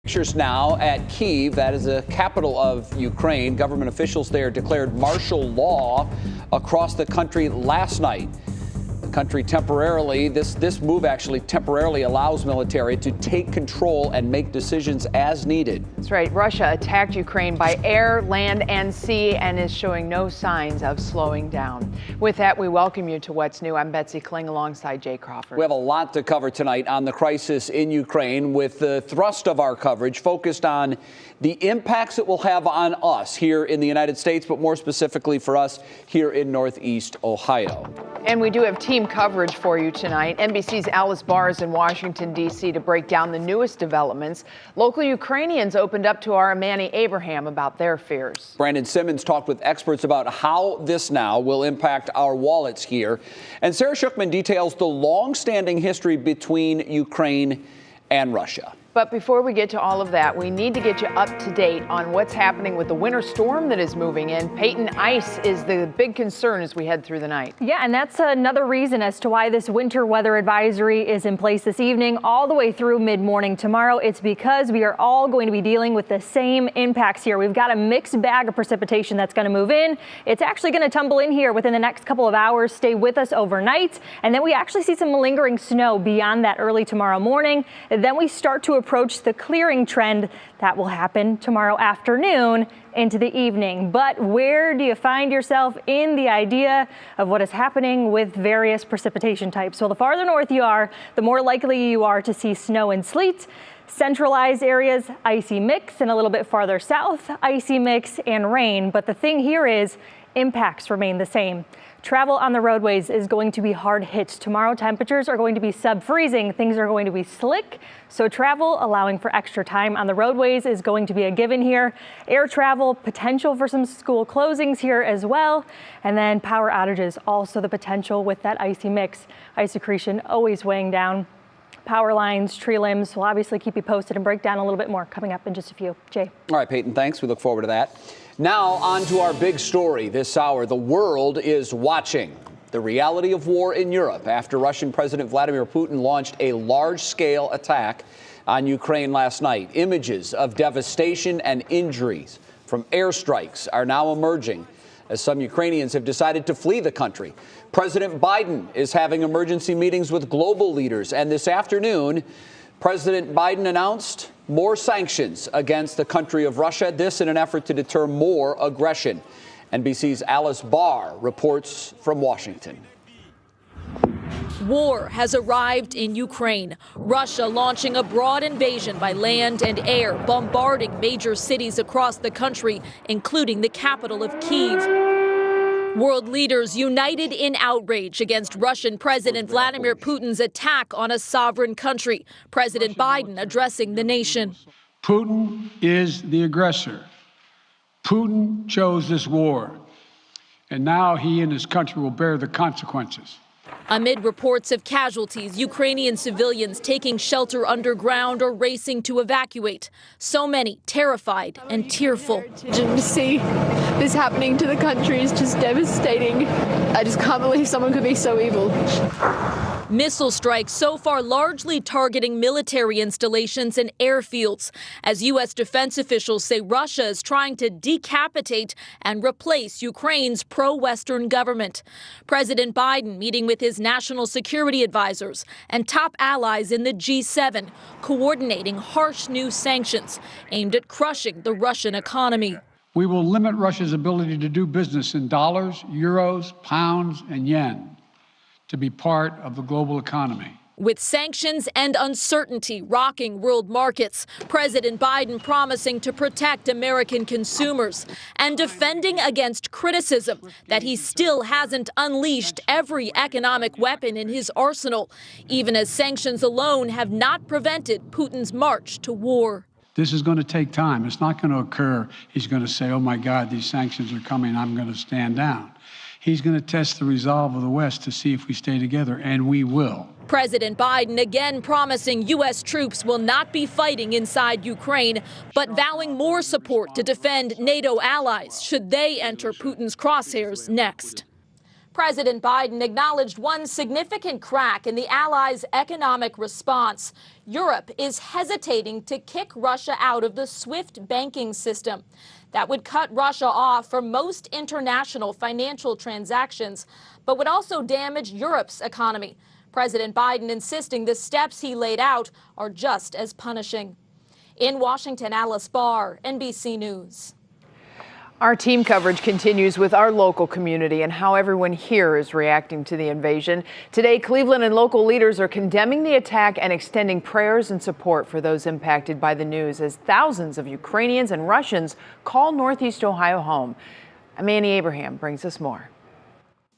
Pictures now at Kyiv, that is the capital of Ukraine. Government officials there declared martial law across the country last night. The country temporarily, this move actually temporarily allows military to take control and make decisions as needed. That's right. Russia attacked Ukraine by air, land, and sea and is showing no signs of slowing down. With that, we welcome you to What's New. I'm Betsy Kling alongside Jay Crawford. We have a lot to cover tonight on the crisis in Ukraine, with the thrust of our coverage focused on the impacts it will have on us here in the United States, but more specifically for us here in Northeast Ohio. And we do have team coverage for you tonight. NBC's Alice Barr is in Washington, D.C. to break down the newest developments. Local Ukrainians opened up to our Manny Abraham about their fears. Brandon Simmons talked with experts about how this now will impact our wallets here. And Sarah Shookman details the long-standing history between Ukraine and Russia. But before we get to all of that, we need to get you up to date on what's happening with the winter storm that is moving in. Peyton, ice is the big concern as we head through the night. Yeah, and that's another reason as to why this winter weather advisory is in place this evening all the way through mid-morning tomorrow. It's because we are all going to be dealing with the same impacts here. We've got a mixed bag of precipitation that's going to move in. It's actually going to tumble in here within the next couple of hours, stay with us overnight. And then we actually see some lingering snow beyond that early tomorrow morning. And then we start to approach the clearing trend that will happen tomorrow afternoon into the evening. But where do you find yourself in the idea of what is happening with various precipitation types? Well, the farther north you are, the more likely you are to see snow and sleet. Centralized areas, icy mix, and a little bit farther south, icy mix and rain. But the thing here is impacts remain the same. Travel on the roadways is going to be hard hit. Tomorrow, temperatures are going to be sub-freezing. Things are going to be slick. So travel, allowing for extra time on the roadways, is going to be a given here. Air travel, potential for some school closings here as well. And then power outages, also the potential with that icy mix. Ice accretion always weighing down power lines, tree limbs. We'll obviously keep you posted and break down a little bit more coming up in just a few. Jay. All right, Peyton, thanks. We look forward to that. Now on to our big story this hour. The world is watching the reality of war in Europe after Russian President Vladimir Putin launched a large-scale attack on Ukraine last night. Images of devastation and injuries from airstrikes are now emerging as some Ukrainians have decided to flee the country. President Biden is having emergency meetings with global leaders, and this afternoon, President Biden announced more sanctions against the country of Russia, this in an effort to deter more aggression. NBC's Alice Barr reports from Washington. War has arrived in Ukraine. Russia launching a broad invasion by land and air, bombarding major cities across the country, including the capital of Kyiv. World leaders united in outrage against Russian President Vladimir Putin's attack on a sovereign country. President Biden addressing the nation. Putin is the aggressor. Putin chose this war, and now he and his country will bear the consequences. Amid reports of casualties, Ukrainian civilians taking shelter underground or racing to evacuate. So many terrified and tearful. To see this happening to the country is just devastating. I just can't believe someone could be so evil. Missile strikes so far largely targeting military installations and airfields, as U.S. defense officials say Russia is trying to decapitate and replace Ukraine's pro-Western government. President Biden meeting with his national security advisors and top allies in the G7, coordinating harsh new sanctions aimed at crushing the Russian economy. We will limit Russia's ability to do business in dollars, euros, pounds, and yen, to be part of the global economy. With sanctions and uncertainty rocking world markets, President Biden promising to protect American consumers and defending against criticism that he still hasn't unleashed every economic weapon in his arsenal, even as sanctions alone have not prevented Putin's march to war. This is going to take time. It's not going to occur. He's going to say, oh my God, these sanctions are coming, I'm going to stand down. He's going to test the resolve of the West to see if we stay together, and we will. President Biden again promising U.S. troops will not be fighting inside Ukraine, but vowing more support to defend NATO allies should they enter Putin's crosshairs next. President Biden acknowledged one significant crack in the allies' economic response. Europe is hesitating to kick Russia out of the SWIFT banking system. That would cut Russia off from most international financial transactions, but would also damage Europe's economy. President Biden insisting the steps he laid out are just as punishing. In Washington, Alice Barr, NBC News. Our team coverage continues with our local community and how everyone here is reacting to the invasion. Today, Cleveland and local leaders are condemning the attack and extending prayers and support for those impacted by the news as thousands of Ukrainians and Russians call Northeast Ohio home. Manny Abraham brings us more.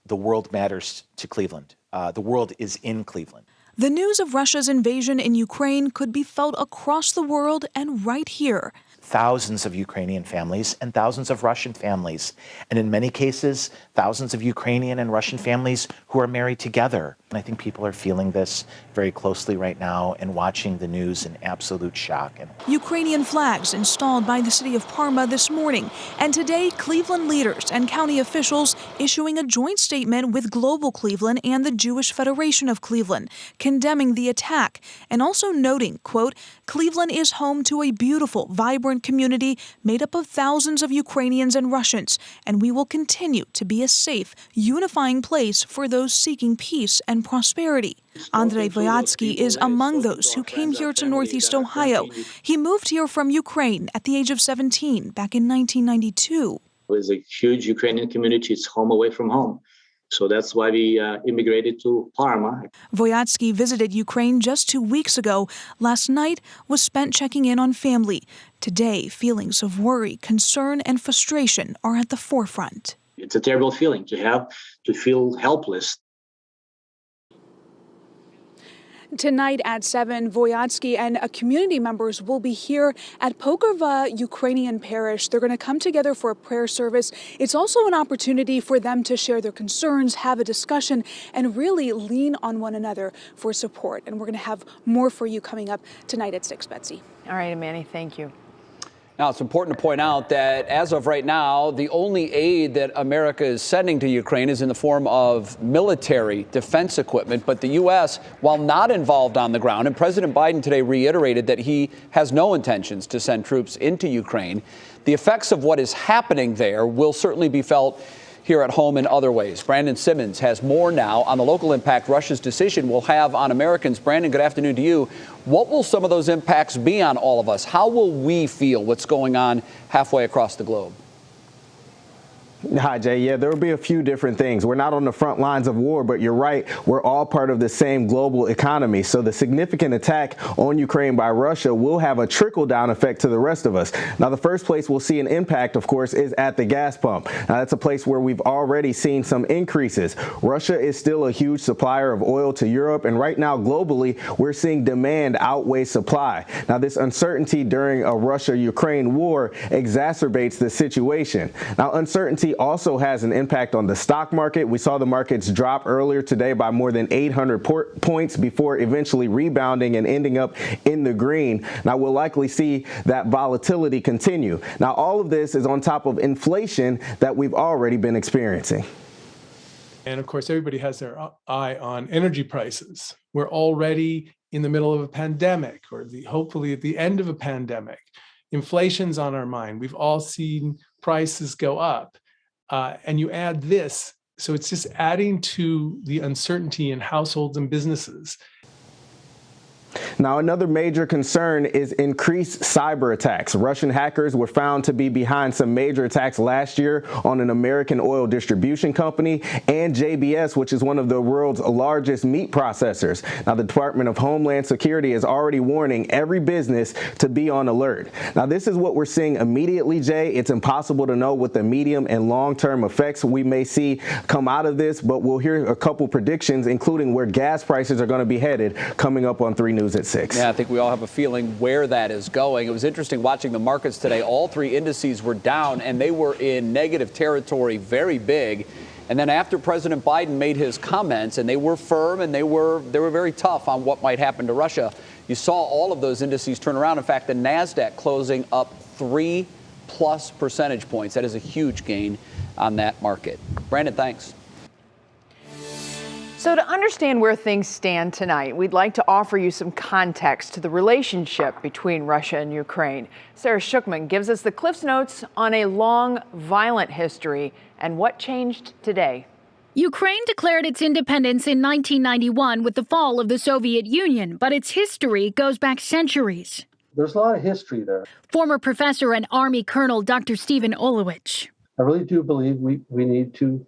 The world matters to Cleveland. The world is in Cleveland. The news of Russia's invasion in Ukraine could be felt across the world and right here. Thousands of Ukrainian families and thousands of Russian families, and in many cases, thousands of Ukrainian and Russian families who are married together. And I think people are feeling this very closely right now and watching the news in absolute shock. Ukrainian flags installed by the city of Parma this morning, and today Cleveland leaders and county officials issuing a joint statement with Global Cleveland and the Jewish Federation of Cleveland, condemning the attack and also noting, quote, Cleveland is home to a beautiful, vibrant community made up of thousands of Ukrainians and Russians, and we will continue to be a safe, unifying place for those seeking peace and prosperity. Andrei Voyatsky is among those who came here to Northeast Ohio. He moved here from Ukraine at the age of 17 back in 1992. There's a huge Ukrainian community. It's home away from home. So that's why we immigrated to Parma. Voyatsky visited Ukraine just 2 weeks ago. Last night was spent checking in on family. Today, feelings of worry, concern, and frustration are at the forefront. It's a terrible feeling to feel helpless. Tonight at 7, Voyatsky and community members will be here at Pokrova Ukrainian Parish. They're going to come together for a prayer service. It's also an opportunity for them to share their concerns, have a discussion, and really lean on one another for support. And we're going to have more for you coming up tonight at 6, Betsy. All right, Manny, thank you. Now, it's important to point out that as of right now, the only aid that America is sending to Ukraine is in the form of military defense equipment. But the U.S., while not involved on the ground, and President Biden today reiterated that he has no intentions to send troops into Ukraine, the effects of what is happening there will certainly be felt here at home in other ways. Brandon Simmons has more now on the local impact Russia's decision will have on Americans. Brandon, good afternoon to you. What will some of those impacts be on all of us? How will we feel what's going on halfway across the globe? Hi, Jay. Yeah, there will be a few different things. We're not on the front lines of war, but you're right. We're all part of the same global economy. So the significant attack on Ukraine by Russia will have a trickle-down effect to the rest of us. Now, the first place we'll see an impact, of course, is at the gas pump. Now, that's a place where we've already seen some increases. Russia is still a huge supplier of oil to Europe, and right now, globally, we're seeing demand outweigh supply. Now, this uncertainty during a Russia-Ukraine war exacerbates the situation. Now, uncertainty also has an impact on the stock market. We saw the markets drop earlier today by more than 800 points before eventually rebounding and ending up in the green. Now, we'll likely see that volatility continue. Now, all of this is on top of inflation that we've already been experiencing. And of course, everybody has their eye on energy prices. We're already in the middle of a pandemic, or hopefully at the end of a pandemic. Inflation's on our mind. We've all seen prices go up. And you add this, so it's just adding to the uncertainty in households and businesses. Now, another major concern is increased cyber attacks. Russian hackers were found to be behind some major attacks last year on an American oil distribution company and JBS, which is one of the world's largest meat processors. Now, the Department of Homeland Security is already warning every business to be on alert. Now, this is what we're seeing immediately, Jay. It's impossible to know what the medium and long-term effects we may see come out of this, but we'll hear a couple predictions, including where gas prices are going to be headed, coming up on 3 News at 6. Yeah, I think we all have a feeling where that is going. It was interesting watching the markets today. All 3 indices were down, and they were in negative territory, very big. And then after President Biden made his comments, and they were firm and they were very tough on what might happen to Russia, you saw all of those indices turn around. In fact, the NASDAQ closing up 3+ percentage points. That is a huge gain on that market. Brandon, thanks. So to understand where things stand tonight, we'd like to offer you some context to the relationship between Russia and Ukraine. Sarah Schuckman gives us the Cliff's Notes on a long, violent history and what changed today. Ukraine declared its independence in 1991 with the fall of the Soviet Union, but its history goes back centuries. There's a lot of history there. Former professor and Army Colonel Dr. Stephen Olowich. I really do believe we need to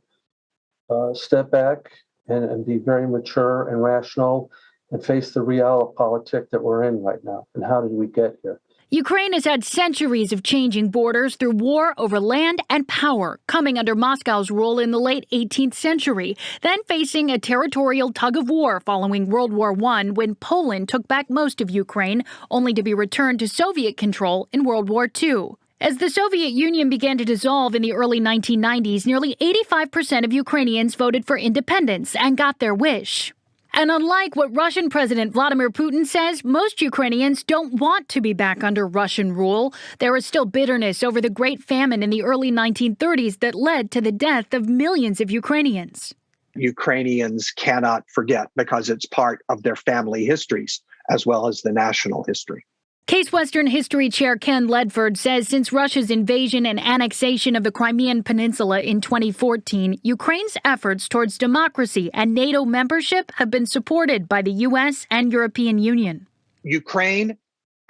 step back and be very mature and rational and face the realpolitik that we're in right now. And how did we get here? Ukraine has had centuries of changing borders through war over land and power, coming under Moscow's rule in the late 18th century, then facing a territorial tug-of-war following World War I when Poland took back most of Ukraine, only to be returned to Soviet control in World War II. As the Soviet Union began to dissolve in the early 1990s, nearly 85% of Ukrainians voted for independence and got their wish. And unlike what Russian President Vladimir Putin says, most Ukrainians don't want to be back under Russian rule. There is still bitterness over the Great Famine in the early 1930s that led to the death of millions of Ukrainians. Ukrainians cannot forget because it's part of their family histories as well as the national history. Case Western History Chair Ken Ledford says since Russia's invasion and annexation of the Crimean Peninsula in 2014, Ukraine's efforts towards democracy and NATO membership have been supported by the U.S. and European Union. Ukraine,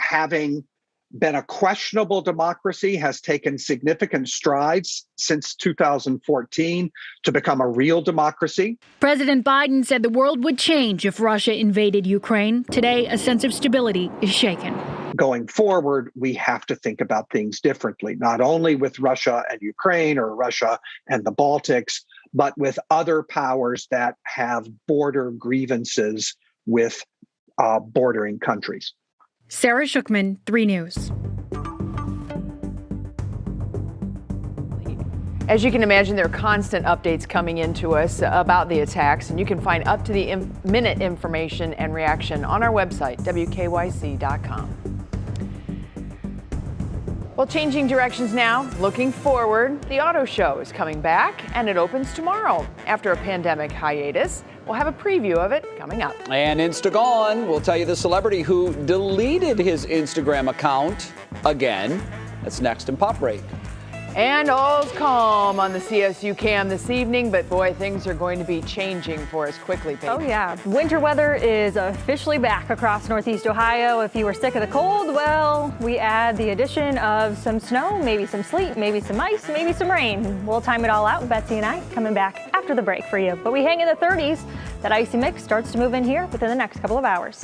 having been a questionable democracy, has taken significant strides since 2014 to become a real democracy. President Biden said the world would change if Russia invaded Ukraine. Today, a sense of stability is shaken. Going forward, we have to think about things differently, not only with Russia and Ukraine or Russia and the Baltics, but with other powers that have border grievances with bordering countries. Sarah Schuckman, 3 News. As you can imagine, there are constant updates coming into us about the attacks, and you can find up-to-the-minute information and reaction on our website, WKYC.com. Well, changing directions now, looking forward, the auto show is coming back, and it opens tomorrow. After a pandemic hiatus, we'll have a preview of it coming up. And Instagone, we'll tell you the celebrity who deleted his Instagram account again. That's next in Pop Break. And all's calm on the CSU cam this evening, but boy, things are going to be changing for us quickly, Paige. Oh yeah, winter weather is officially back across Northeast Ohio. If you were sick of the cold, well, we add the addition of some snow, maybe some sleet, maybe some ice, maybe some rain. We'll time it all out, Betsy and I coming back after the break for you. But we hang in the 30s. That icy mix starts to move in here within the next couple of hours.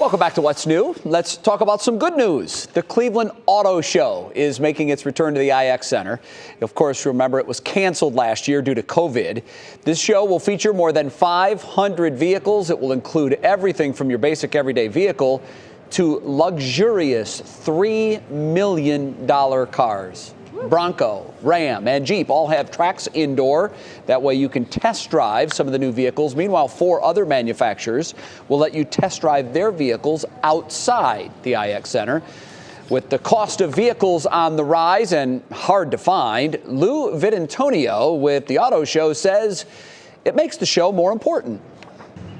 Welcome back to What's New. Let's talk about some good news. The Cleveland Auto Show is making its return to the IX Center. Of course, remember it was canceled last year due to COVID. This show will feature more than 500 vehicles. It will include everything from your basic everyday vehicle to luxurious $3 million cars. Bronco, Ram, and Jeep all have tracks indoor. That way you can test drive some of the new vehicles. Meanwhile, 4 other manufacturers will let you test drive their vehicles outside the IX Center. With the cost of vehicles on the rise and hard to find, Lou Vidantonio with the Auto Show says it makes the show more important.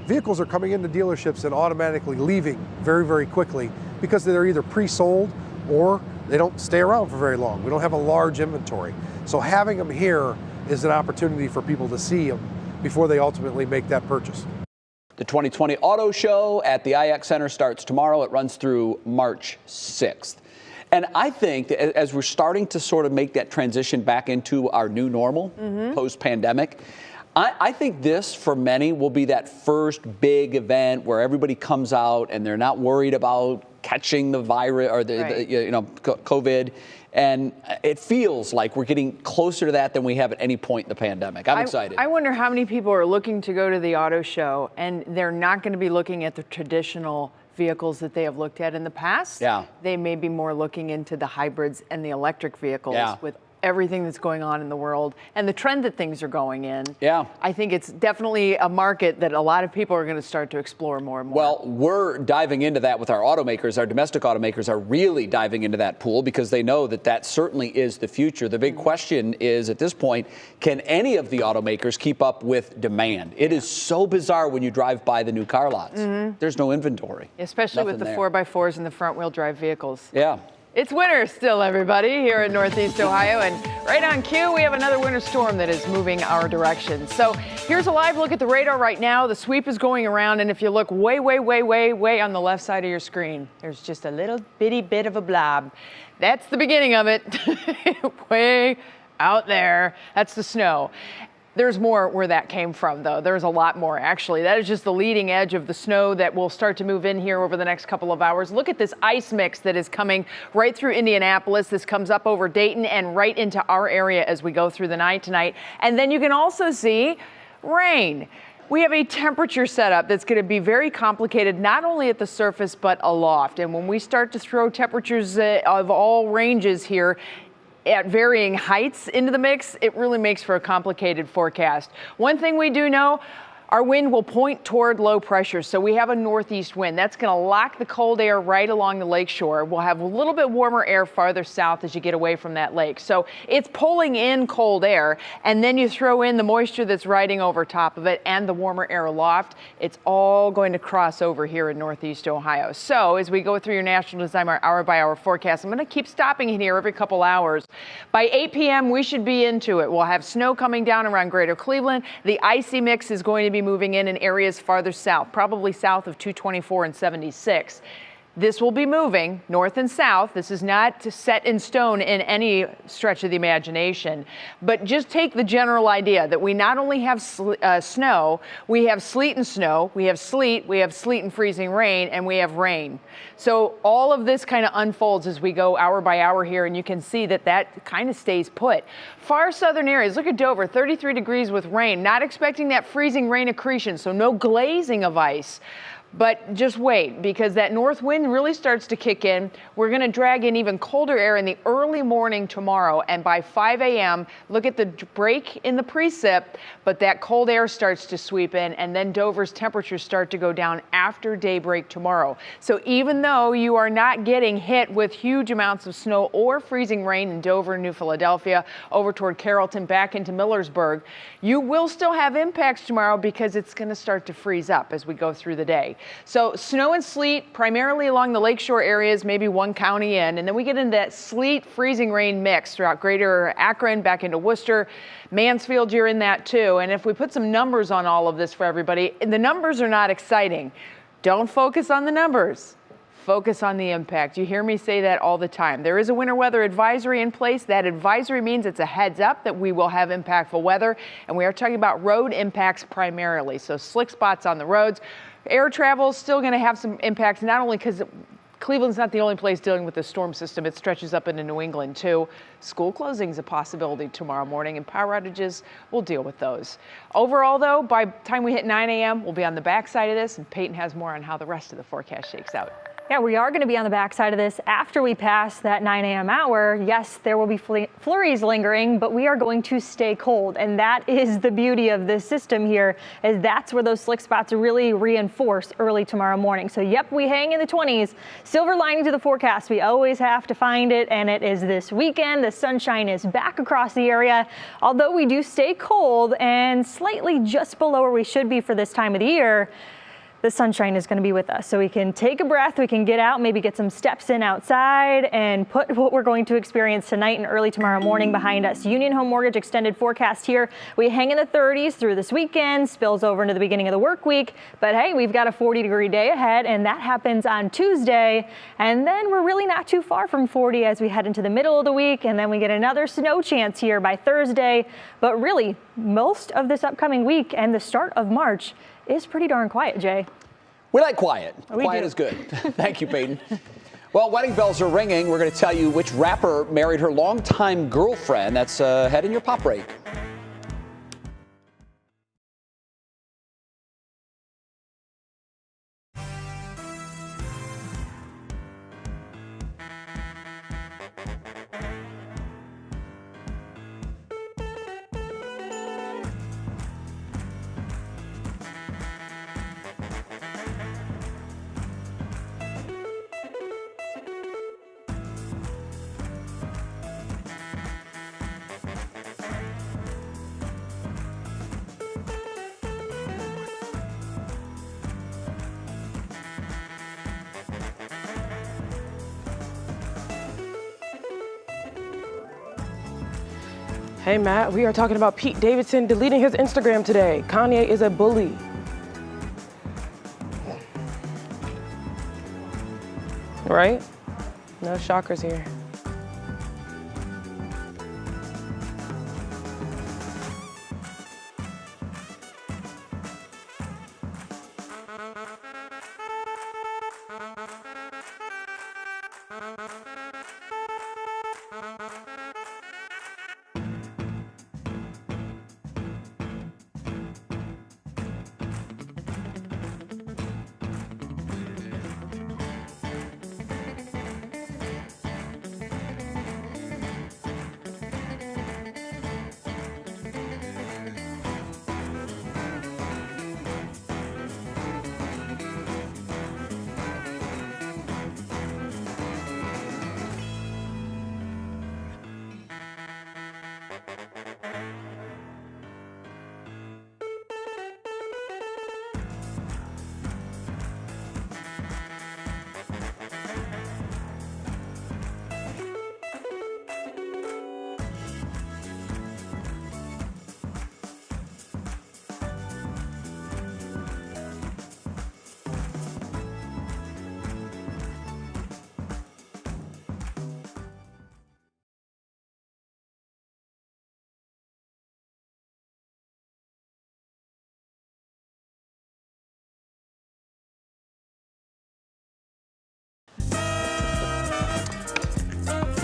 Vehicles are coming into dealerships and automatically leaving very, very quickly because they're either pre-sold or they don't stay around for very long. We don't have a large inventory. So having them here is an opportunity for people to see them before they ultimately make that purchase. The 2020 Auto Show at the IX Center starts tomorrow. It runs through March 6th. And I think that as we're starting to sort of make that transition back into our new normal post-pandemic, I think this, for many, will be that first big event where everybody comes out and they're not worried about catching the virus or COVID. And it feels like we're getting closer to that than we have at any point in the pandemic. I'm excited. I wonder how many people are looking to go to the auto show and they're not going to be looking at the traditional vehicles that they have looked at in the past. Yeah. They may be more looking into the hybrids and the electric vehicles with everything that's going on in the world and the trend that things are going in. Yeah. I think it's definitely a market that a lot of people are going to start to explore more and more. Well, we're diving into that with our automakers. Our domestic automakers are really diving into that pool because they know that that certainly is the future. The big question is, at this point, can any of the automakers keep up with demand? It is so bizarre when you drive by the new car lots. There's no inventory. Especially with the 4x4s and the front-wheel drive vehicles. Yeah. It's winter still, everybody, here in Northeast Ohio. And right on cue, we have another winter storm that is moving our direction. So here's a live look at the radar right now. The sweep is going around. And if you look way on the left side of your screen, there's just a little bitty bit of a blob. That's the beginning of it. Way out there. That's the snow. There's more where that came from, though. There's a lot more, actually. That is just the leading edge of the snow that will start to move in here over the next couple of hours. Look at this ice mix that is coming right through Indianapolis. This comes up over Dayton and right into our area as we go through the night tonight. And then you can also see rain. We have a temperature setup that's going to be very complicated, not only at the surface, but aloft. And when we start to throw temperatures of all ranges here, at varying heights into the mix, it really makes for a complicated forecast. One thing we do know, our wind will point toward low pressure. So we have a northeast wind. That's going to lock the cold air right along the lakeshore. We'll have a little bit warmer air farther south as you get away from that lake. So it's pulling in cold air, and then you throw in the moisture that's riding over top of it and the warmer air aloft. It's all going to cross over here in Northeast Ohio. So as we go through your National Designer hour-by-hour forecast, I'm going to keep stopping in here every couple hours. By 8 p.m., we should be into it. We'll have snow coming down around greater Cleveland. The icy mix is going to be moving in areas farther south, probably south of 224 and 76. This will be moving north and south. This is not set in stone in any stretch of the imagination, but just take the general idea that we not only have snow, we have sleet and snow, we have sleet and freezing rain, and we have rain. So all of this kind of unfolds as we go hour by hour here, and you can see that that kind of stays put. Far southern areas, look at Dover, 33 degrees with rain, not expecting that freezing rain accretion, so no glazing of ice. But just wait, because that north wind really starts to kick in. We're going to drag in even colder air in the early morning tomorrow. And by 5 a.m., look at the break in the precip, but that cold air starts to sweep in, and then Dover's temperatures start to go down after daybreak tomorrow. So even though you are not getting hit with huge amounts of snow or freezing rain in Dover, New Philadelphia, over toward Carrollton, back into Millersburg, you will still have impacts tomorrow because it's going to start to freeze up as we go through the day. So snow and sleet primarily along the lakeshore areas, maybe one county in, and then we get into that sleet freezing rain mix throughout greater Akron, back into Worcester, Mansfield, you're in that too. And if we put some numbers on all of this for everybody, the numbers are not exciting. Don't focus on the numbers. Focus on the impact. You hear me say that all the time. There is a winter weather advisory in place. That advisory means it's a heads up that we will have impactful weather, and we are talking about road impacts primarily. So slick spots on the roads. Air travel is still going to have some impacts, not only because Cleveland's not the only place dealing with the storm system. It stretches up into New England, too. School closing is a possibility tomorrow morning, and power outages, we'll deal with those. Overall, though, by the time we hit 9 a.m., we'll be on the backside of this, and Peyton has more on how the rest of the forecast shakes out. Yeah, we are going to be on the backside of this after we pass that 9 a.m. hour. Yes, there will be flurries lingering, but we are going to stay cold. And that is the beauty of this system here, is that's where those slick spots really reinforce early tomorrow morning. So, yep, we hang in the 20s. Silver lining to the forecast. We always have to find it, and it is this weekend. The sunshine is back across the area, although we do stay cold and slightly just below where we should be for this time of the year. The sunshine is going to be with us, so we can take a breath, we can get out, maybe get some steps in outside, and put what we're going to experience tonight and early tomorrow morning behind us. Union Home Mortgage extended forecast here. We hang in the 30s through this weekend, spills over into the beginning of the work week, but hey, we've got a 40-degree day ahead, and that happens on Tuesday, and then we're really not too far from 40 as we head into the middle of the week, and then we get another snow chance here by Thursday. But really, most of this upcoming week and the start of March is pretty darn quiet, Jay. We like quiet. We Quiet do. is good. Thank you, Peyton. Well, wedding bells are ringing. We're going to tell you which rapper married her longtime girlfriend. That's ahead in your pop break. Hey Matt, we are talking about Pete Davidson deleting his Instagram today. Kanye is a bully. Right? No shockers here.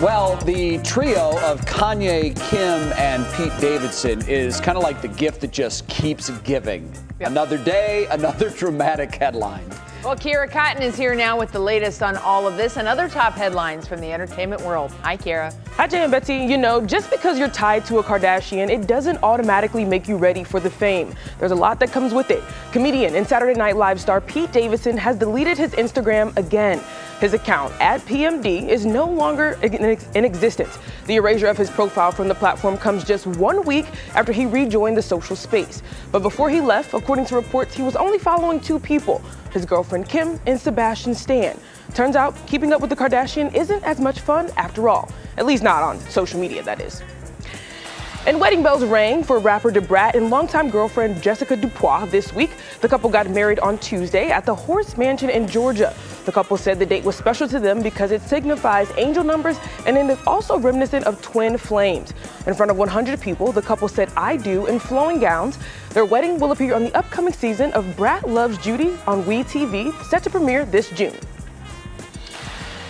Well, the trio of Kanye, Kim, and Pete Davidson is kind of like the gift that just keeps giving. Yep. Another day, another dramatic headline. Well, Kira Cotton is here now with the latest on all of this and other top headlines from the entertainment world. Hi, Kira. Hi, Jay and Betsy. You know, just because you're tied to a Kardashian, it doesn't automatically make you ready for the fame. There's a lot that comes with it. Comedian and Saturday Night Live star Pete Davidson has deleted his Instagram again. His account, @PMD, is no longer in existence. The erasure of his profile from the platform comes just 1 week after he rejoined the social space. But before he left, according to reports, he was only following 2 people, his girlfriend Kim and Sebastian Stan. Turns out, keeping up with the Kardashian isn't as much fun after all. At least not on social media, that is. And wedding bells rang for rapper DeBrat and longtime girlfriend Jessica Dupois this week. The couple got married on Tuesday at the Horse Mansion in Georgia. The couple said the date was special to them because it signifies angel numbers and it is also reminiscent of twin flames. In front of 100 people, the couple said "I do" in flowing gowns. Their wedding will appear on the upcoming season of Brat Loves Judy on WE TV, set to premiere this June.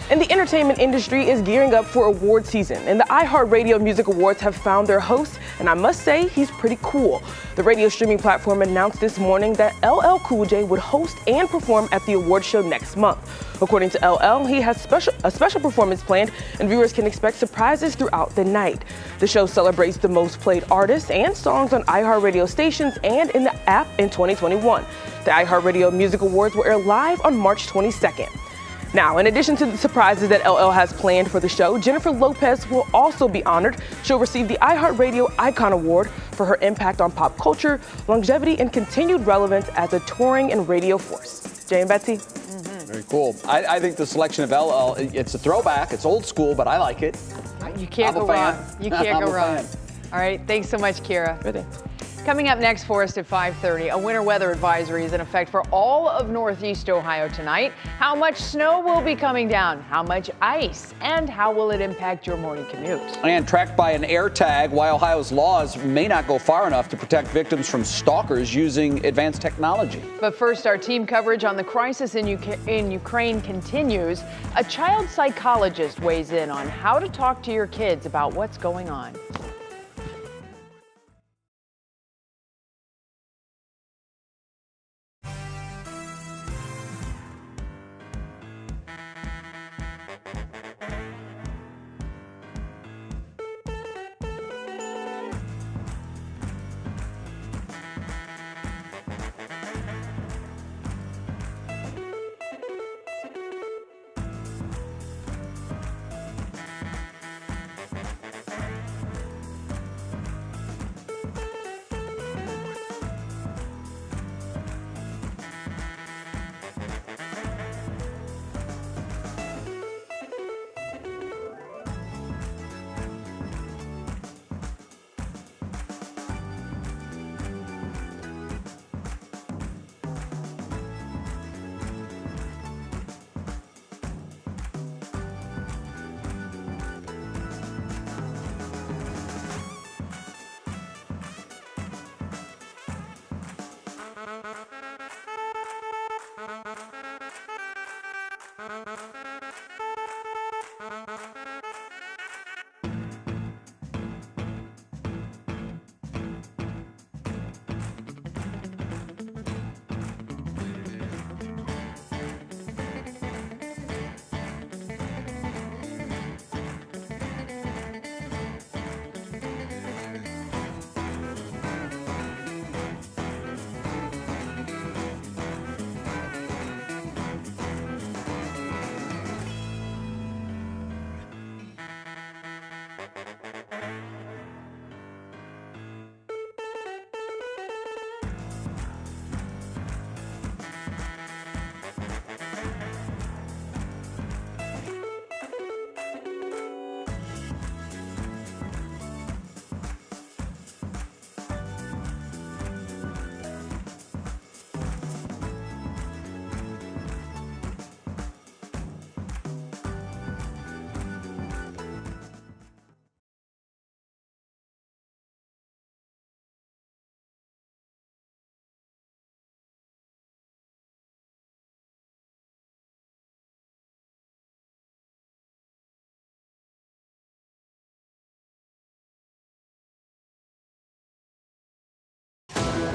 And the entertainment industry is gearing up for award season, and the iHeartRadio Music Awards have found their host, and I must say, he's pretty cool. The radio streaming platform announced this morning that LL Cool J would host and perform at the award show next month. According to LL, he has a special performance planned, and viewers can expect surprises throughout the night. The show celebrates the most played artists and songs on iHeartRadio stations and in the app in 2021. The iHeartRadio Music Awards will air live on March 22nd. Now, in addition to the surprises that LL has planned for the show, Jennifer Lopez will also be honored. She'll receive the iHeartRadio Icon Award for her impact on pop culture, longevity, and continued relevance as a touring and radio force. Jay and Betsy. Very cool. I think the selection of LL, it's a throwback. It's old school, but I like it. You can't go wrong. You can't go wrong. All right. Thanks so much, Kira. Good day. Coming up next for us at 5:30, a winter weather advisory is in effect for all of Northeast Ohio tonight. How much snow will be coming down? How much ice? And how will it impact your morning commute? And tracked by an AirTag, why Ohio's laws may not go far enough to protect victims from stalkers using advanced technology. But first, our team coverage on the crisis in Ukraine continues. A child psychologist weighs in on how to talk to your kids about what's going on.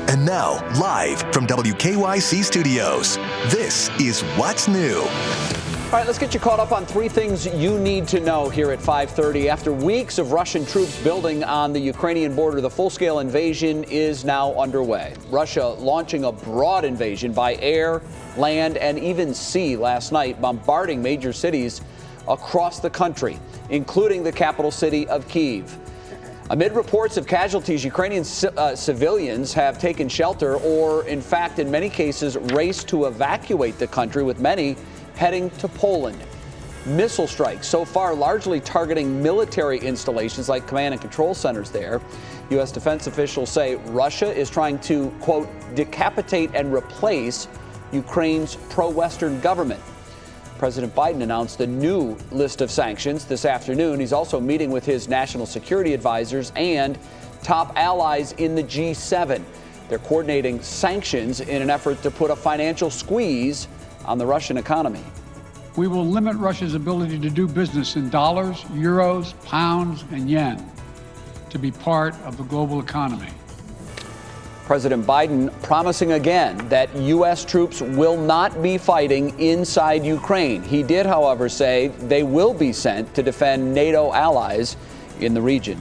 And now, live from WKYC Studios, this is What's New. All right, let's get you caught up on three things you need to know here at 5:30. After weeks of Russian troops building on the Ukrainian border, the full-scale invasion is now underway. Russia launching a broad invasion by air, land, and even sea last night, bombarding major cities across the country, including the capital city of Kyiv. Amid reports of casualties, Ukrainian civilians have taken shelter or, in fact, in many cases, raced to evacuate the country, with many heading to Poland. missile strikes, so far largely targeting military installations like command and control centers there. U.S. defense officials say Russia is trying to, quote, decapitate and replace Ukraine's pro-Western government. President Biden announced a new list of sanctions this afternoon. He's also meeting with his national security advisors and top allies in the G7. They're coordinating sanctions in an effort to put a financial squeeze on the Russian economy. We will limit Russia's ability to do business in dollars, euros, pounds, and yen to be part of the global economy. President Biden promising again that U.S. troops will not be fighting inside Ukraine. He did, however, say they will be sent to defend NATO allies in the region.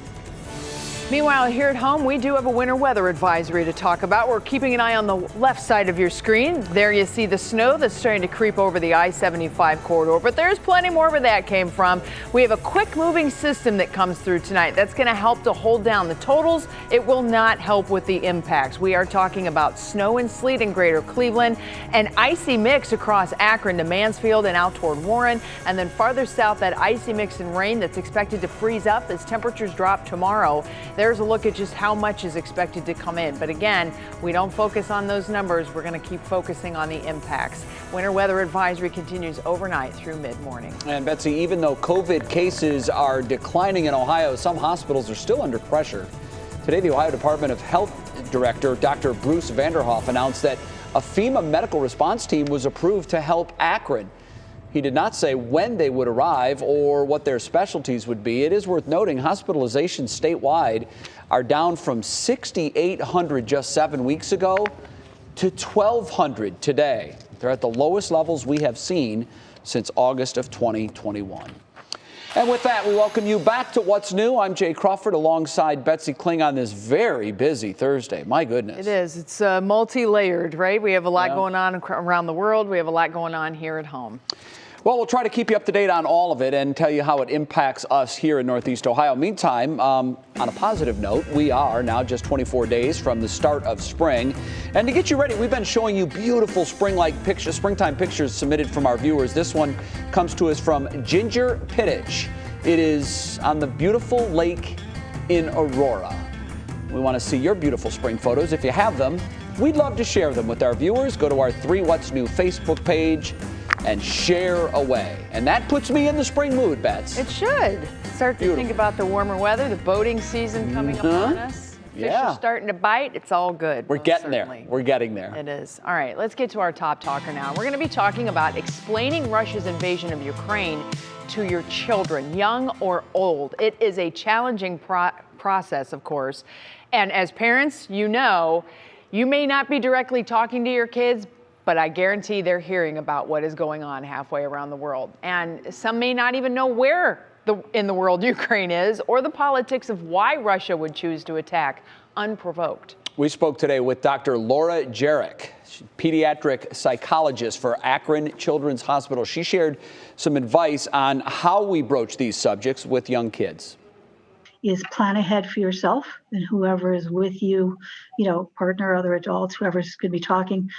Meanwhile, here at home, we do have a winter weather advisory to talk about. We're keeping an eye on the left side of your screen. There you see the snow that's starting to creep over the I-75 corridor, but there's plenty more where that came from. We have a quick moving system that comes through tonight. That's going to help to hold down the totals. It will not help with the impacts. We are talking about snow and sleet in greater Cleveland, an icy mix across Akron to Mansfield and out toward Warren, and then farther south, that icy mix and rain that's expected to freeze up as temperatures drop tomorrow. There's a look at just how much is expected to come in. But again, we don't focus on those numbers. We're going to keep focusing on the impacts. Winter weather advisory continues overnight through mid-morning. And Betsy, even though COVID cases are declining in Ohio, some hospitals are still under pressure. Today, the Ohio Department of Health Director, Dr. Bruce Vanderhoff, announced that a FEMA medical response team was approved to help Akron. He did not say when they would arrive or what their specialties would be. It is worth noting hospitalizations statewide are down from 6,800 just 7 weeks ago to 1,200 today. They're at the lowest levels we have seen since August of 2021. And with that, we welcome you back to What's New. I'm Jay Crawford alongside Betsy Kling on this very busy Thursday. My goodness. It is. It's multi-layered, right? We have a lot going on around the world. We have a lot going on here at home. Well, we'll try to keep you up to date on all of it and tell you how it impacts us here in Northeast Ohio. Meantime, on a positive note, we are now just 24 days from the start of spring. And to get you ready, we've been showing you beautiful springtime pictures submitted from our viewers. This one comes to us from Ginger Pittich. It is on the beautiful lake in Aurora. We want to see your beautiful spring photos. If you have them, we'd love to share them with our viewers. Go to our 3 What's New Facebook page and share away. And that puts me in the spring mood, Bets. It should. Start to think about the warmer weather, the boating season coming upon us. Fish are starting to bite. It's all good. We're getting there. We're getting there. It is. All right, let's get to our top talker now. We're going to be talking about explaining Russia's invasion of Ukraine to your children, young or old. It is a challenging process, of course. And as parents, you know, you may not be directly talking to your kids, but I guarantee they're hearing about what is going on halfway around the world. And some may not even know where in the world Ukraine is, or the politics of why Russia would choose to attack unprovoked. We spoke today with Dr. Laura Jarek, pediatric psychologist for Akron Children's Hospital. She shared some advice on how we broach these subjects with young kids. Is plan ahead for yourself and whoever is with you, partner, other adults, whoever's going to be talking.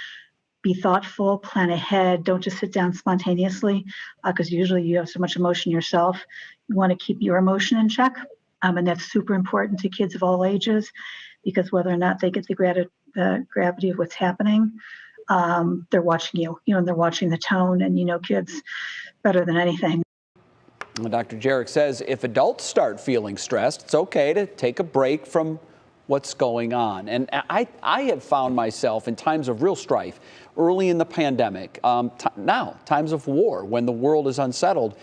Be thoughtful, plan ahead. Don't just sit down spontaneously because usually you have so much emotion yourself. You want to keep your emotion in check. And that's super important to kids of all ages because whether or not they get the gravity of what's happening, they're watching you, and they're watching the tone and, kids better than anything. Dr. Jarek says if adults start feeling stressed, it's okay to take a break from what's going on. And I have found myself in times of real strife, early in the pandemic, now, times of war, when the world is unsettled,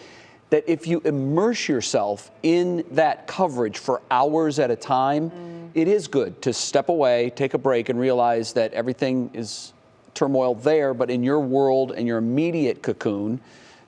that if you immerse yourself in that coverage for hours at a time, it is good to step away, take a break, and realize that everything is turmoil there, but in your world and your immediate cocoon,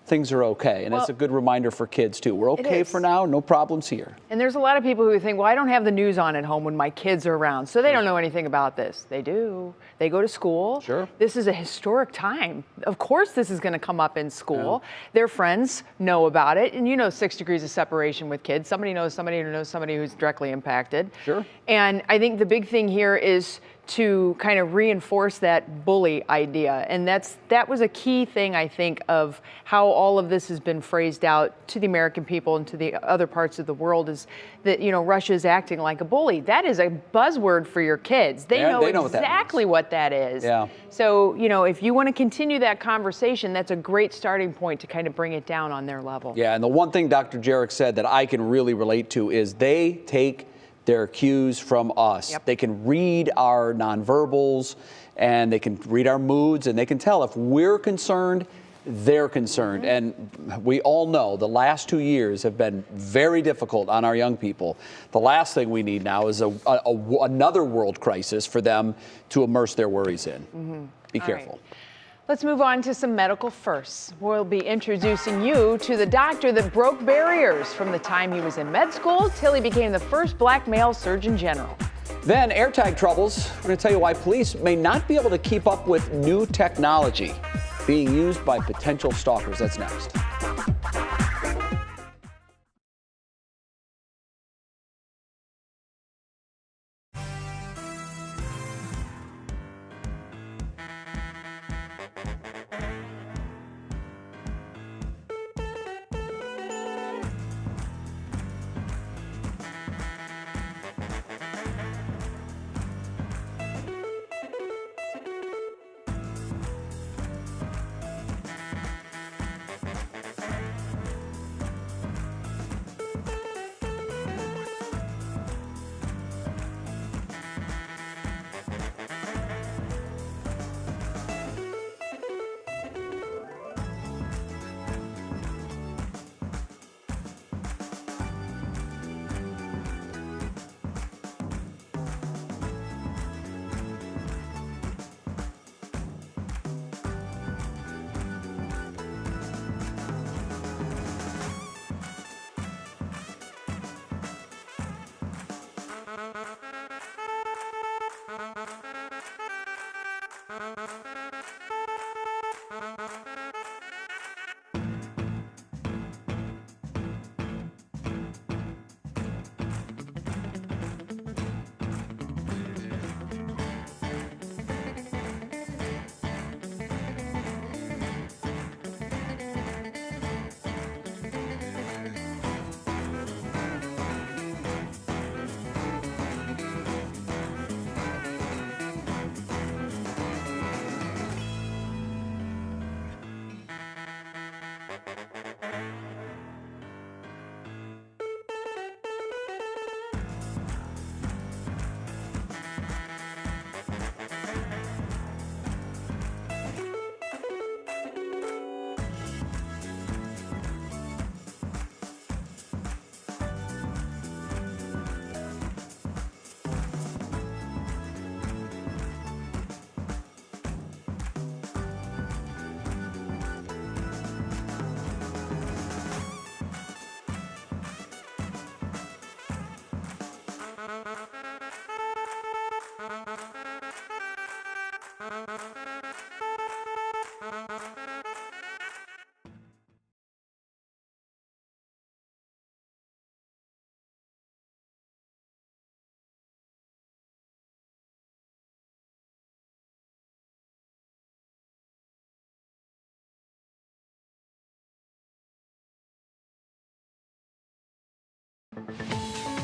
things are okay. And it's a good reminder for kids, too. We're okay for now. No problems here. And there's a lot of people who think, well, I don't have the news on at home when my kids are around, so they don't know anything about this. They do. They go to school. Sure. This is a historic time. Of course this is going to come up in school. Their friends know about it. And 6 degrees of separation with kids. Somebody knows somebody who knows somebody who's directly impacted. Sure. And I think the big thing here is to kind of reinforce that bully idea. And that was a key thing, I think, of how all of this has been phrased out to the American people and to the other parts of the world, is that, you know, Russia is acting like a bully. That is a buzzword for your kids. They know exactly what that is. Yeah. So, you know, if you want to continue that conversation, that's a great starting point to kind of bring it down on their level. Yeah, and the one thing Dr. Jarek said that I can really relate to is they take their cues from us. Yep. They can read our nonverbals, and they can read our moods, and they can tell if we're concerned, they're concerned. Mm-hmm. And we all know the last 2 years have been very difficult on our young people. The last thing we need now is another world crisis for them to immerse their worries in. Mm-hmm. Be careful. Right. Let's move on to some medical firsts. We'll be introducing you to the doctor that broke barriers from the time he was in med school till he became the first black male surgeon general. Then AirTag troubles. We're going to tell you why police may not be able to keep up with new technology being used by potential stalkers. That's next.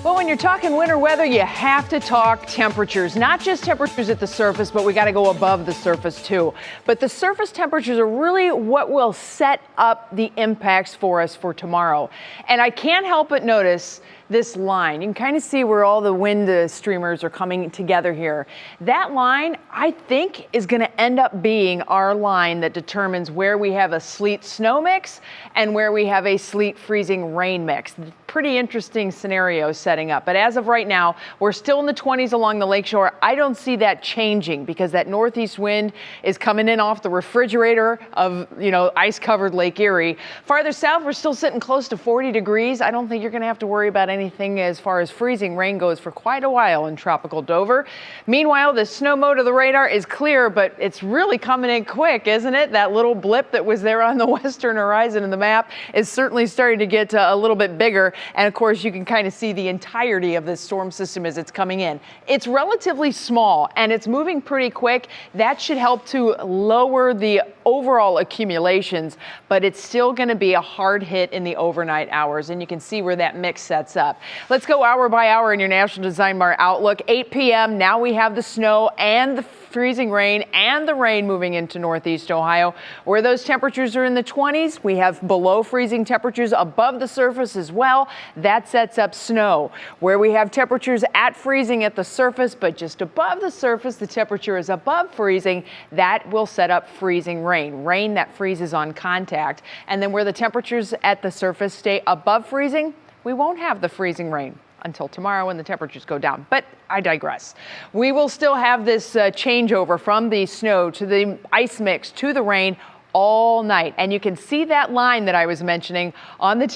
Well, when you're talking winter weather, you have to talk temperatures, not just temperatures at the surface, but we got to go above the surface too. But the surface temperatures are really what will set up the impacts for us for tomorrow. And I can't help but notice this line. You can kind of see where all the wind streamers are coming together here. That line, I think, is going to end up being our line that determines where we have a sleet snow mix and where we have a sleet freezing rain mix. Pretty interesting scenario setting up. But as of right now, we're still in the 20s along the lakeshore. I don't see that changing because that northeast wind is coming in off the refrigerator of, ice-covered Lake Erie. Farther south, we're still sitting close to 40 degrees. I don't think you're going to have to worry about anything as far as freezing rain goes for quite a while in tropical Dover. Meanwhile, the snow mode of the radar is clear, but it's really coming in quick, isn't it? That little blip that was there on the western horizon in the map is certainly starting to get a little bit bigger. And of course, you can kind of see the entirety of this storm system as it's coming in. It's relatively small and it's moving pretty quick. That should help to lower the overall accumulations, but it's still going to be a hard hit in the overnight hours, and you can see where that mix sets up. Let's go hour by hour in your National Design Mart outlook. 8 p.m. Now we have the snow and the freezing rain and the rain moving into northeast Ohio. Where those temperatures are in the 20s, we have below freezing temperatures above the surface as well. That sets up snow. Where we have temperatures at freezing at the surface, but just above the surface, the temperature is above freezing. That will set up freezing rain. Rain that freezes on contact. And then where the temperatures at the surface stay above freezing, we won't have the freezing rain until tomorrow when the temperatures go down. But I digress. We will still have this changeover from the snow to the ice mix to the rain all night. And you can see that line that I was mentioning on the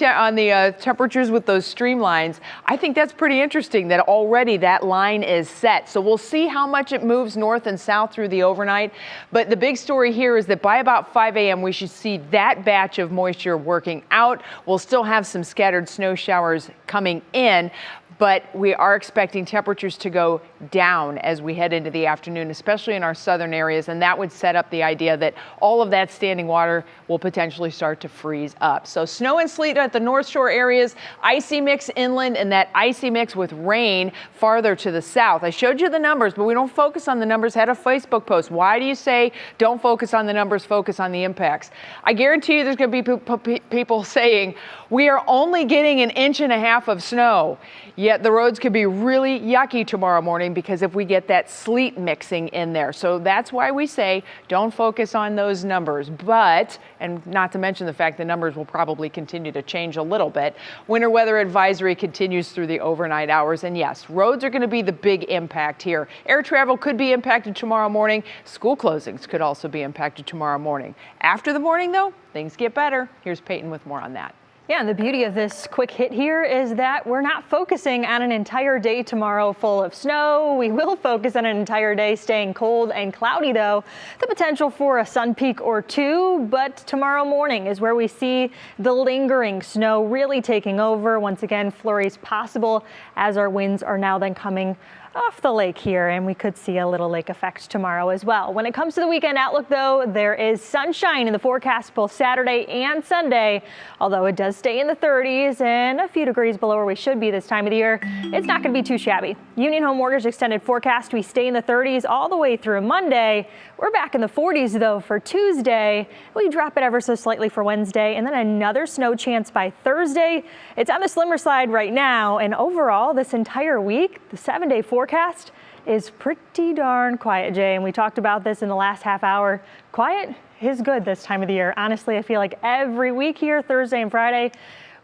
temperatures with those streamlines. I think that's pretty interesting that already that line is set. So we'll see how much it moves north and south through the overnight. But the big story here is that by about 5 a.m. we should see that batch of moisture working out. We'll still have some scattered snow showers coming in, but we are expecting temperatures to go down as we head into the afternoon, especially in our southern areas, and that would set up the idea that all of that standing water will potentially start to freeze up. So snow and sleet at the North Shore areas, icy mix inland, and that icy mix with rain farther to the south. I showed you the numbers, but we don't focus on the numbers. Had a Facebook post. Why do you say don't focus on the numbers, focus on the impacts? I guarantee you there's going to be people saying we are only getting 1.5 inches of snow. Yet the roads could be really yucky tomorrow morning because if we get that sleet mixing in there. So that's why we say don't focus on those numbers. But, and not to mention the fact the numbers will probably continue to change a little bit, winter weather advisory continues through the overnight hours. And yes, roads are going to be the big impact here. Air travel could be impacted tomorrow morning. School closings could also be impacted tomorrow morning. After the morning, though, things get better. Here's Peyton with more on that. Yeah, and the beauty of this quick hit here is that we're not focusing on an entire day tomorrow full of snow. We will focus on an entire day staying cold and cloudy, though. The potential for a sun peak or two, but tomorrow morning is where we see the lingering snow really taking over. Once again, flurries possible as our winds are now then coming off the lake here, and we could see a little lake effect tomorrow as well. When it comes to the weekend outlook, though, there is sunshine in the forecast both Saturday and Sunday, although it does stay in the 30s and a few degrees below where we should be this time of the year. It's not going to be too shabby. Union Home Mortgage extended forecast, we stay in the 30s all the way through Monday. We're back in the 40s, though, for Tuesday. We drop it ever so slightly for Wednesday, and then another snow chance by Thursday. It's on the slimmer side right now, and overall, this entire week, the 7-day forecast is pretty darn quiet, Jay, and we talked about this in the last half hour. Quiet is good this time of the year. Honestly, I feel like every week here, Thursday and Friday,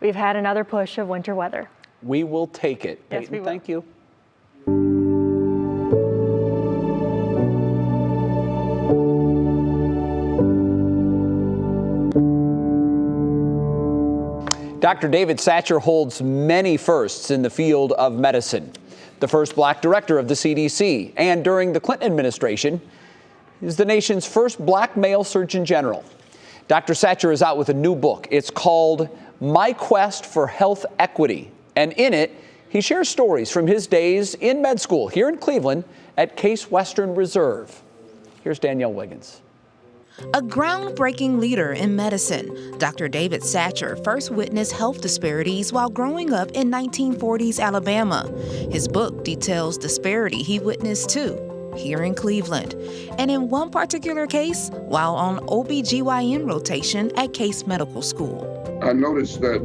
we've had another push of winter weather. We will take it. Yes, Peyton, we will. thank you. Dr. David Satcher holds many firsts in the field of medicine. The first black director of the CDC, and during the Clinton administration, is the nation's first black male Surgeon General. Dr. Satcher is out with a new book. It's called My Quest for Health Equity, and in it, he shares stories from his days in med school here in Cleveland at Case Western Reserve. Here's Danielle Wiggins. A groundbreaking leader in medicine, Dr. David Satcher first witnessed health disparities while growing up in 1940s Alabama. His book details disparity he witnessed too, here in Cleveland, and in one particular case, while on OBGYN rotation at Case Medical School. I noticed that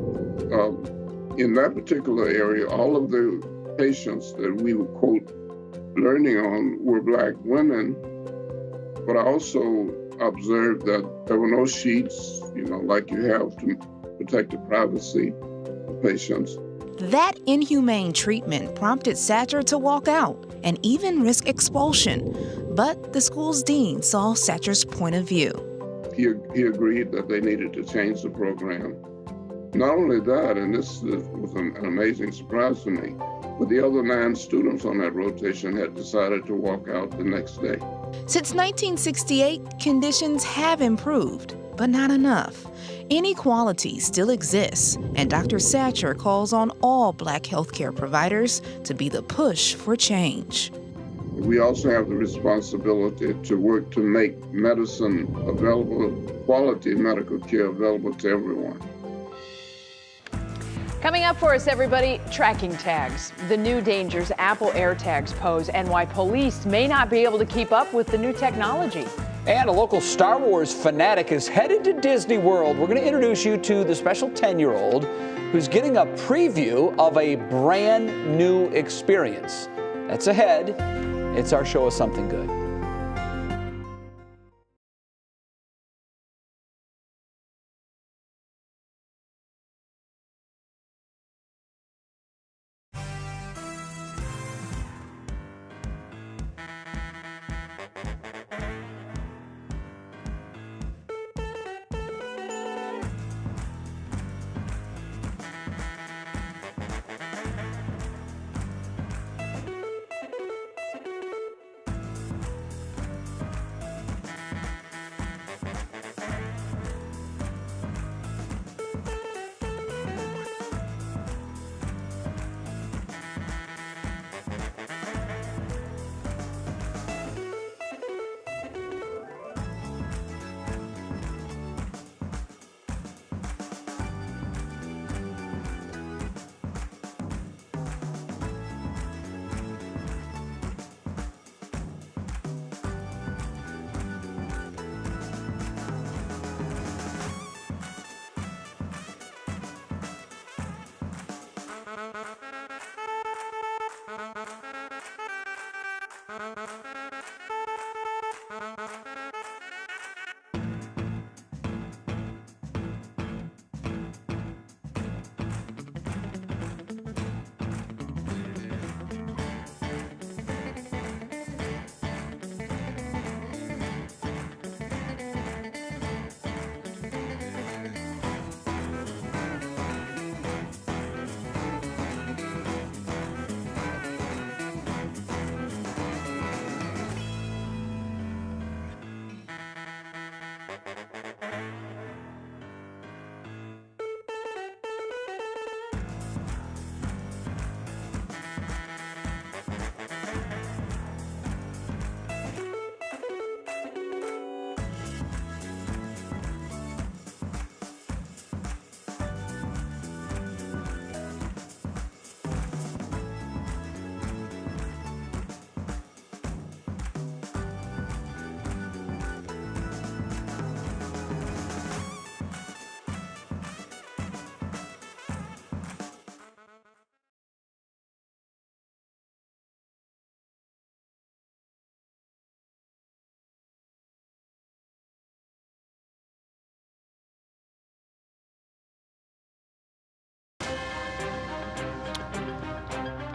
in that particular area, all of the patients that we were, quote, learning on were black women, but I also observed that there were no sheets, like you have to protect the privacy of patients. That inhumane treatment prompted Satcher to walk out and even risk expulsion. But the school's dean saw Satcher's point of view. He agreed that they needed to change the program. Not only that, and this was an amazing surprise to me, but the other 9 students on that rotation had decided to walk out the next day. Since 1968, conditions have improved, but not enough. Inequality still exists, and Dr. Satcher calls on all Black healthcare providers to be the push for change. We also have the responsibility to work to make medicine available, quality medical care available to everyone. Coming up for us, everybody, tracking tags, the new dangers Apple AirTags pose, and why police may not be able to keep up with the new technology. And a local Star Wars fanatic is headed to Disney World. We're going to introduce you to the special 10-year-old who's getting a preview of a brand new experience. That's ahead. It's our Show Us Something Good.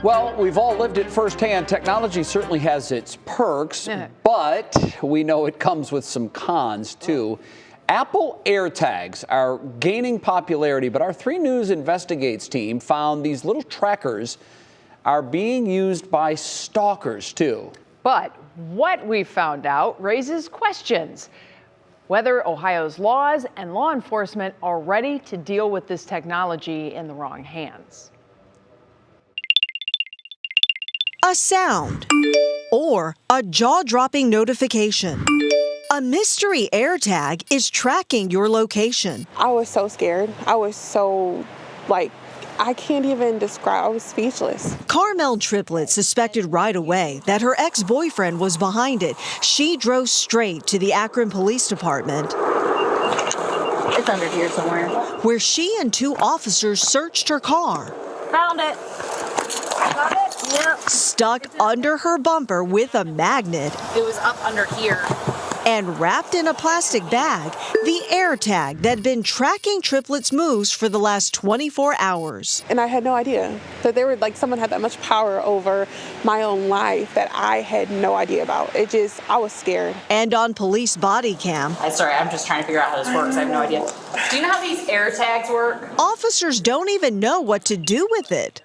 Well, we've all lived it firsthand. Technology certainly has its perks, but we know it comes with some cons, too. Apple AirTags are gaining popularity, but our 3 News Investigates team found these little trackers are being used by stalkers, too. But what we found out raises questions. Whether Ohio's laws and law enforcement are ready to deal with this technology in the wrong hands. A sound or a jaw-dropping notification. A mystery AirTag is tracking your location. I was so scared. I was so, I can't even describe. I was speechless. Carmel Triplett suspected right away that her ex-boyfriend was behind it. She drove straight to the Akron Police Department. It's under here somewhere. Where she and 2 officers searched her car. Found it. Got it? Yep. Stuck under her bumper with a magnet. It was up under here. And wrapped in a plastic bag, the AirTag that had been tracking triplets' moves for the last 24 hours. And I had no idea that they were someone had that much power over my own life that I had no idea about. I was scared. And on police body cam. Sorry, I'm just trying to figure out how this works. I have no idea. Do you know how these AirTags work? Officers don't even know what to do with it.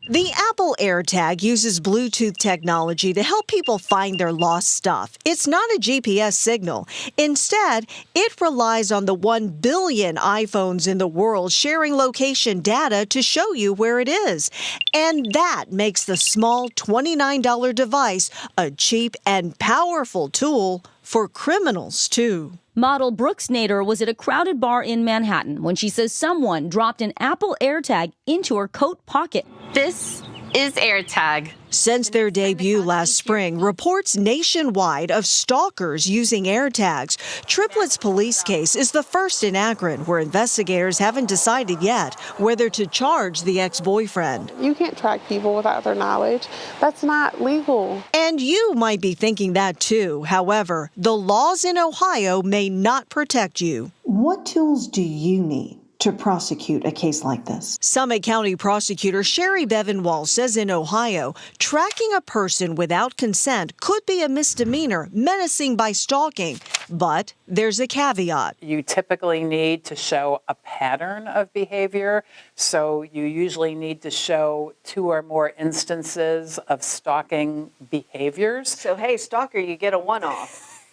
The Apple AirTag uses Bluetooth technology to help people find their lost stuff. It's not a GPS signal. Instead, it relies on the 1 billion iPhones in the world sharing location data to show you where it is. And that makes the small $29 device a cheap and powerful tool for criminals, too. Model Brooks Nader was at a crowded bar in Manhattan when she says someone dropped an Apple AirTag into her coat pocket. This is AirTag. Since their debut last spring, reports nationwide of stalkers using AirTags. Triplets police case is the first in Akron, where investigators haven't decided yet whether to charge the ex-boyfriend. You can't track people without their knowledge. That's not legal. And you might be thinking that too. However, the laws in Ohio may not protect you. What tools do you need to prosecute a case like this? Summit County prosecutor Sherry Bevan-Wall says in Ohio, tracking a person without consent could be a misdemeanor, menacing by stalking. But there's a caveat. You typically need to show a pattern of behavior. So you usually need to show 2 or more instances of stalking behaviors. So, hey, stalker, you get a one-off.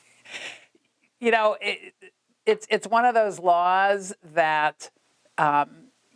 You know, it's one of those laws that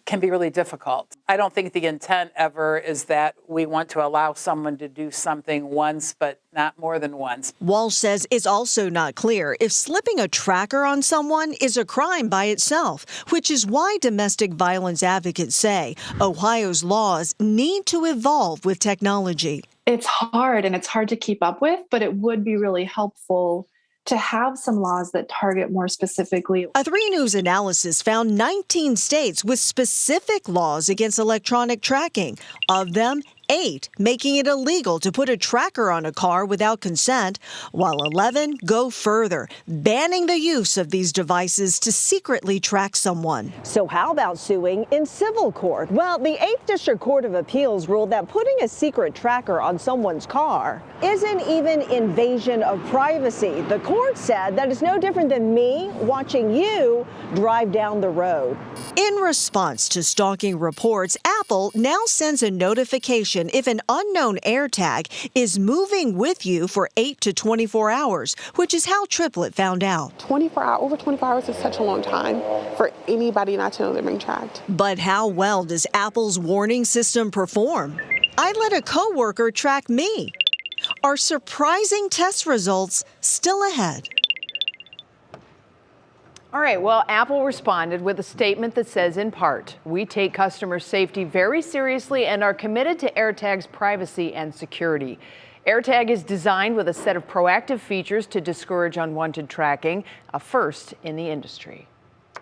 can be really difficult. I don't think the intent ever is that we want to allow someone to do something once, but not more than once. Wall says it's also not clear if slipping a tracker on someone is a crime by itself, which is why domestic violence advocates say Ohio's laws need to evolve with technology. It's hard and it's hard to keep up with, but it would be really helpful to have some laws that target more specifically. A 3 News analysis found 19 states with specific laws against electronic tracking. Of them, 8 making it illegal to put a tracker on a car without consent, while 11 go further, banning the use of these devices to secretly track someone. So how about suing in civil court? Well, the 8th District Court of Appeals ruled that putting a secret tracker on someone's car isn't even invasion of privacy. The court said that it's no different than me watching you drive down the road. In response to stalking reports, Apple now sends a notification if an unknown AirTag is moving with you for 8 to 24 hours, which is how Triplet found out. Over 24 hours is such a long time for anybody not to know they're being tracked. But how well does Apple's warning system perform? I let a coworker track me. Are surprising test results still ahead? All right, well, Apple responded with a statement that says, in part, we take customer safety very seriously and are committed to AirTag's privacy and security. AirTag is designed with a set of proactive features to discourage unwanted tracking, a first in the industry.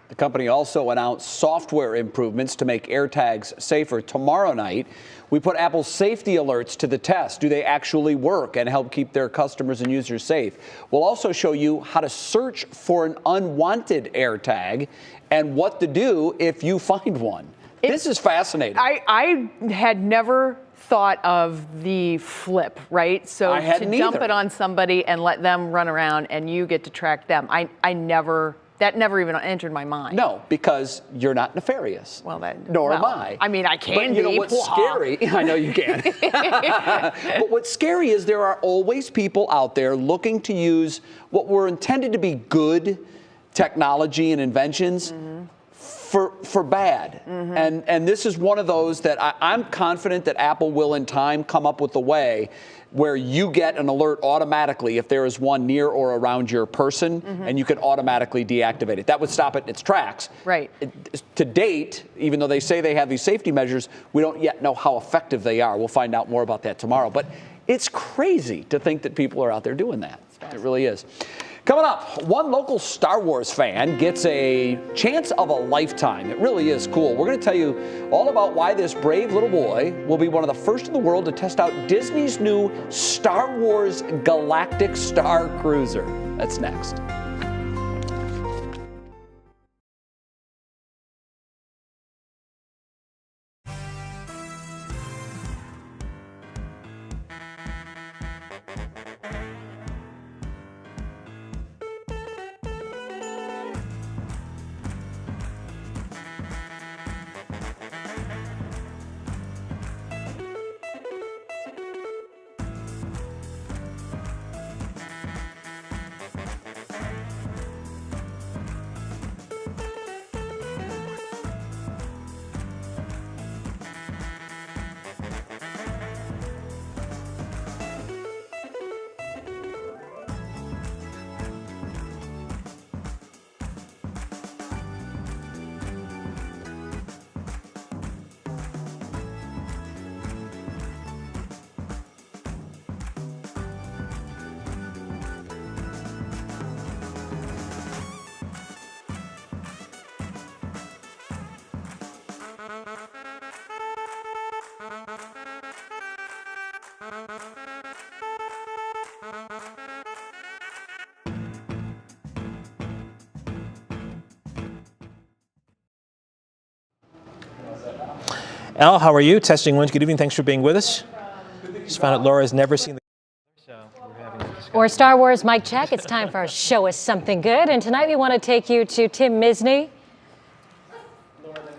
The company also announced software improvements to make AirTags safer. Tomorrow night, we put Apple's safety alerts to the test. Do they actually work and help keep their customers and users safe? We'll also show you how to search for an unwanted AirTag and what to do if you find one. This is fascinating. I had never thought of the flip, right? So to dump it on somebody and let them run around and you get to track them. That never even entered my mind. No, because you're not nefarious. Well, nor am I. I mean, I can but you know what's scary? I know you can. But what's scary is there are always people out there looking to use what were intended to be good technology and inventions for bad. And this is one of those that I'm confident that Apple will in time come up with a way where you get an alert automatically if there is one near or around your person, and you can automatically deactivate it. That would stop it in its tracks. Right. To date, even though they say they have these safety measures, we don't yet know how effective they are. We'll find out more about that tomorrow. But it's crazy to think that people are out there doing that. It really is. Coming up, one local Star Wars fan gets a chance of a lifetime. It really is cool. We're going to tell you all about why this brave little boy will be one of the first in the world to test out Disney's new Star Wars Galactic Star Cruiser. That's next. Al, how are you? Testing one. Good evening. Thanks for being with us. Just found out Laura has never seen the. So we're having a discussion. Or Star Wars mic check. It's time for our Show Us Something Good. And tonight we want to take you to Tim Misney.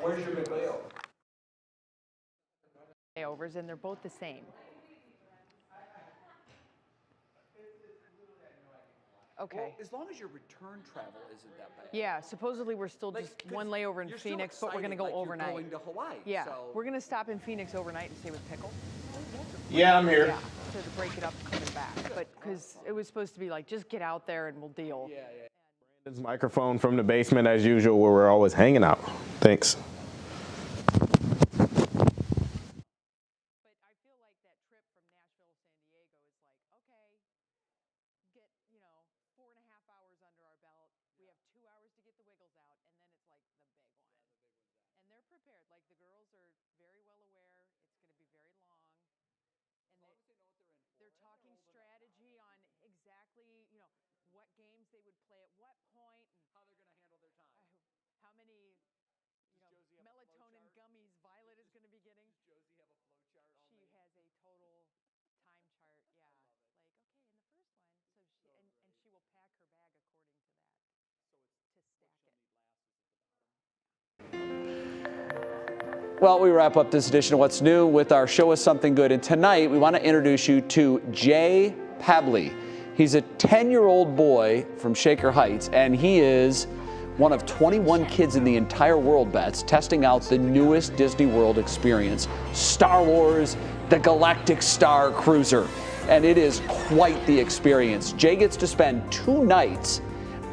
Where's your big layover? Layovers, and they're both the same. Okay. Well, as long as your return travel isn't that bad. Yeah, supposedly we're still just one layover in Phoenix, but we're going to go overnight. You're going to Hawaii. Yeah, So. we're going to stop in Phoenix overnight and stay with Pickle. Yeah, I'm here. Yeah, to break it up coming back. But because it was supposed to be like, just get out there and we'll deal. Yeah. Brandon's microphone from the basement as usual, where we're always hanging out. Thanks. Well, we wrap up this edition of What's New with our Show Us Something Good. And tonight, we want to introduce you to Jay Pabley. He's a 10-year-old boy from Shaker Heights, and he is one of 21 kids in the entire world, Bets, testing out the newest Disney World experience, Star Wars, the Galactic Star Cruiser. And it is quite the experience. Jay gets to spend 2 nights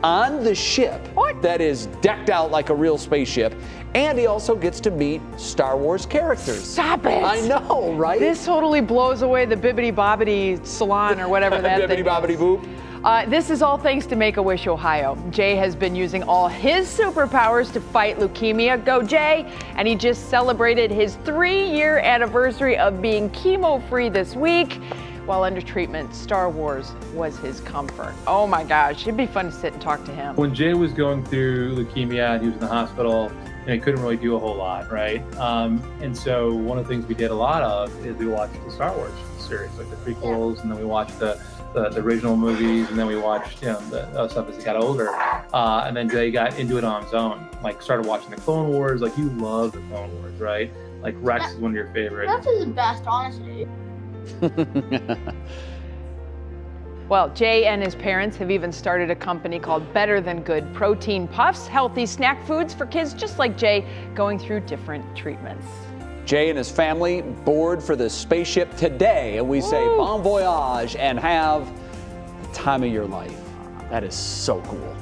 on the ship that is decked out like a real spaceship, and he also gets to meet Star Wars characters. Stop it! I know, right? This totally blows away the bibbidi bobbidi salon or whatever that thing is. Bibbidi bobbidi boop. This is all thanks to Make-A-Wish Ohio. Jay has been using all his superpowers to fight leukemia. Go Jay! And he just celebrated his 3-year anniversary of being chemo-free this week. While under treatment, Star Wars was his comfort. Oh my gosh, it'd be fun to sit and talk to him. When Jay was going through leukemia and he was in the hospital, he couldn't really do a whole lot, right? And so one of the things we did a lot of is we watched the Star Wars series, like the prequels, and then we watched the original movies, and then we watched the other stuff as he got older. And then Jay got into it on his own, like started watching the Clone Wars. Like, you love the Clone Wars, right? Like Rex is one of your favorites. Rex is the best, honestly. Well, Jay and his parents have even started a company called Better Than Good Protein Puffs, healthy snack foods for kids just like Jay going through different treatments. Jay and his family board for the spaceship today, and we say bon voyage and have the time of your life. That is so cool.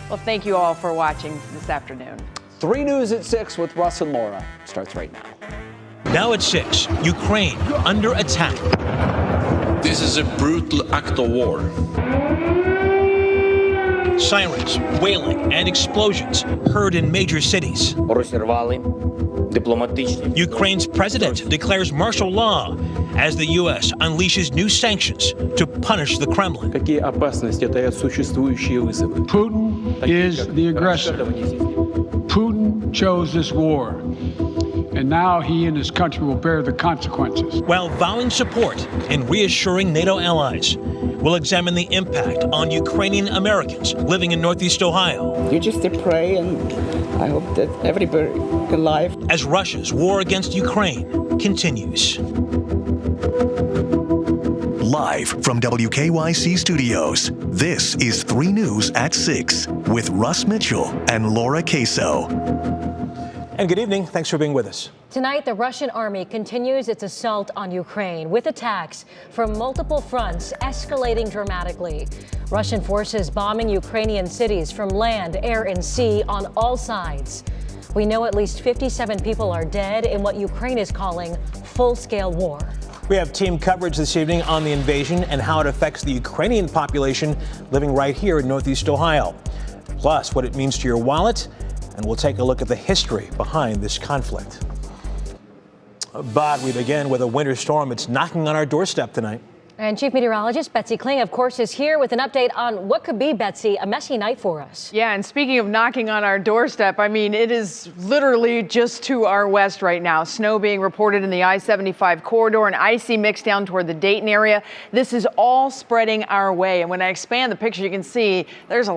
Well, thank you all for watching this afternoon. 3 News at 6 with Russ and Laura starts right now. Now at 6, Ukraine under attack. This is a brutal act of war. Sirens, wailing, and explosions heard in major cities. Ukraine's president declares martial law as the U.S. unleashes new sanctions to punish the Kremlin. Putin is the aggressor. Putin chose this war, and now he and his country will bear the consequences. While vowing support and reassuring NATO allies, we'll examine the impact on Ukrainian Americans living in Northeast Ohio. You just pray, and I hope that everybody alive. As Russia's war against Ukraine continues. Live from WKYC Studios, this is 3 News at 6 with Russ Mitchell and Laura Queso. And good evening. Thanks for being with us. Tonight, the Russian army continues its assault on Ukraine with attacks from multiple fronts escalating dramatically. Russian forces bombing Ukrainian cities from land, air, and sea on all sides. We know at least 57 people are dead in what Ukraine is calling full-scale war. We have team coverage this evening on the invasion and how it affects the Ukrainian population living right here in Northeast Ohio. Plus, what it means to your wallet, and we'll take a look at the history behind this conflict. But we begin with a winter storm. It's knocking on our doorstep tonight. And Chief Meteorologist Betsy Kling, of course, is here with an update on what could be, Betsy, a messy night for us. Yeah, and speaking of knocking on our doorstep, I mean, it is literally just to our west right now. Snow being reported in the I-75 corridor, an icy mix down toward the Dayton area. This is all spreading our way. And when I expand the picture, you can see there's a